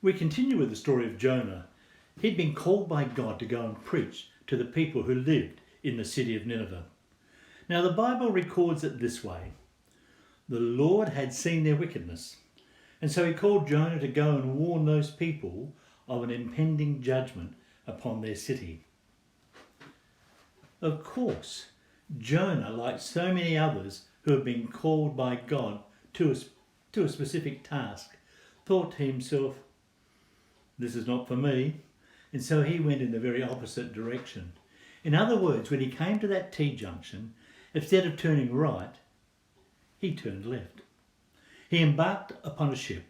We continue with the story of Jonah. He'd been called by God to go and preach to the people who lived in the city of Nineveh. Now the Bible records it this way. The Lord had seen their wickedness, and so he called Jonah to go and warn those people of an impending judgment upon their city. Of course, Jonah, like so many others who have been called by God to a specific task, thought to himself, this is not for me, and so he went in the very opposite direction. In other words, when he came to that T-junction, instead of turning right, he turned left. He embarked upon a ship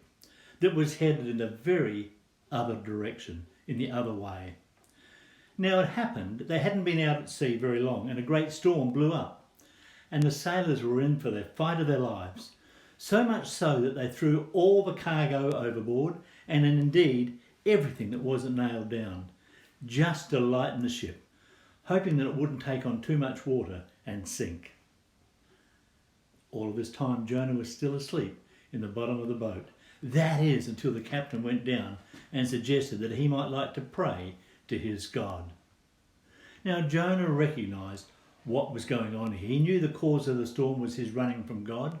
that was headed in the very other direction, in the other way. Now it happened they hadn't been out at sea very long and a great storm blew up, and the sailors were in for the fight of their lives, so much so that they threw all the cargo overboard and indeed everything that wasn't nailed down, just to lighten the ship, hoping that it wouldn't take on too much water and sink. All of this time Jonah was still asleep in the bottom of the boat. That is, until the captain went down and suggested that he might like to pray to his God. Now Jonah recognised what was going on here. He knew the cause of the storm was his running from God,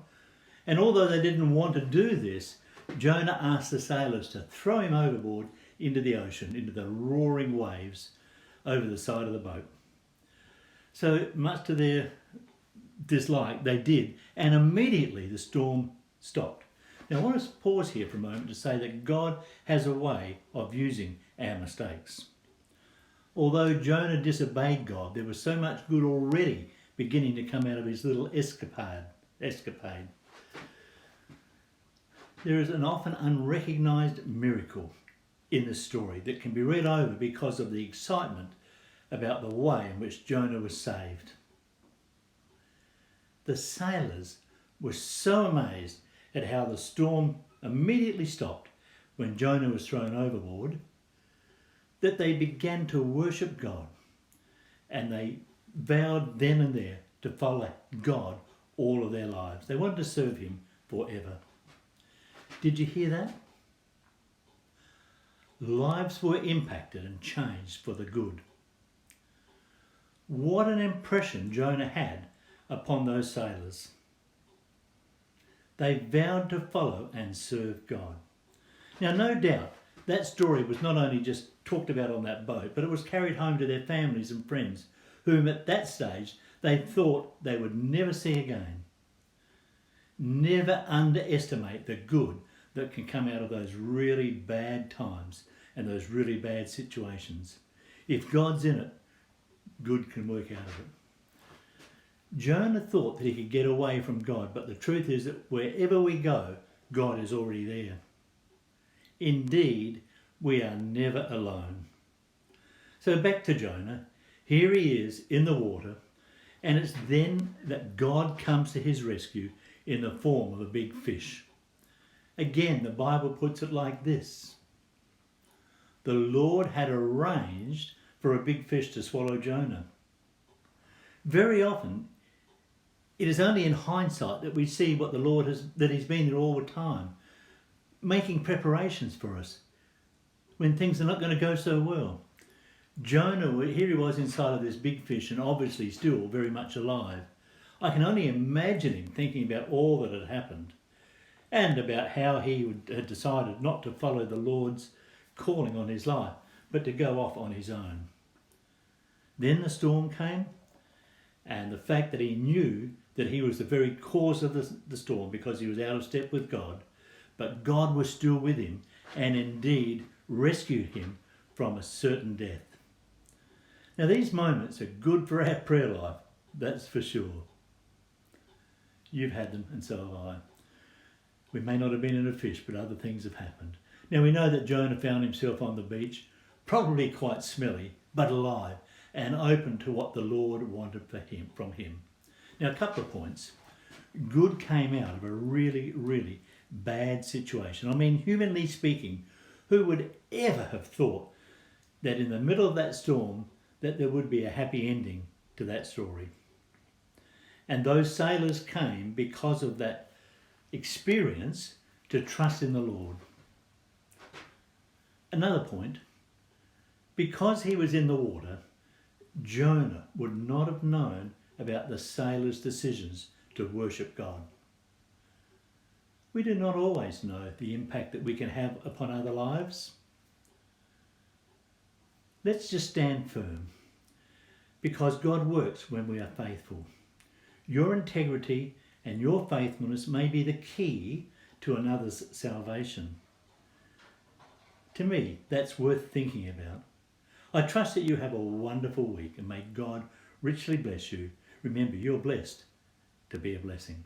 and although they didn't want to do this, Jonah asked the sailors to throw him overboard into the ocean, into the roaring waves over the side of the boat. So much to their dislike, they did, and immediately the storm stopped. Now I want to pause here for a moment to say that God has a way of using our mistakes. Although Jonah disobeyed God, there was so much good already beginning to come out of his little escapade. There is an often unrecognised miracle in this story that can be read over because of the excitement about the way in which Jonah was saved. The sailors were so amazed at how the storm immediately stopped when Jonah was thrown overboard that they began to worship God, and they vowed then and there to follow God all of their lives. They wanted to serve him forever. Did you hear that? Lives were impacted and changed for the good. What an impression Jonah had upon those sailors. They vowed to follow and serve God. Now, no doubt, that story was not only just talked about on that boat, but it was carried home to their families and friends, whom at that stage they thought they would never see again. Never underestimate the good that can come out of those really bad times and those really bad situations. If God's in it, good can work out of it. Jonah thought that he could get away from God, but the truth is that wherever we go, God is already there. Indeed, we are never alone. So back to Jonah. Here he is in the water, and it's then that God comes to his rescue in the form of a big fish. Again, the Bible puts it like this. The Lord had arranged for a big fish to swallow Jonah. Very often, it is only in hindsight that we see what the Lord that he's been there all the time, making preparations for us when things are not going to go so well. Jonah, here he was inside of this big fish and obviously still very much alive. I can only imagine him thinking about all that had happened and about how he had decided not to follow the Lord's calling on his life, but to go off on his own. Then the storm came, and the fact that he knew that he was the very cause of the storm because he was out of step with God, but God was still with him and indeed rescued him from a certain death. Now these moments are good for our prayer life, that's for sure. You've had them and so have I. We may not have been in a fish, but other things have happened. Now we know that Jonah found himself on the beach, probably quite smelly, but alive and open to what the Lord wanted from him. Now a couple of points. Good came out of a really, really bad situation. I mean, humanly speaking, who would ever have thought that in the middle of that storm that there would be a happy ending to that story? And those sailors came because of that experience to trust in the Lord. Another point, because he was in the water, Jonah would not have known about the sailors' decisions to worship God. We do not always know the impact that we can have upon other lives. Let's just stand firm, because God works when we are faithful. Your integrity and your faithfulness may be the key to another's salvation. To me, that's worth thinking about. I trust that you have a wonderful week, and may God richly bless you. Remember, you're blessed to be a blessing.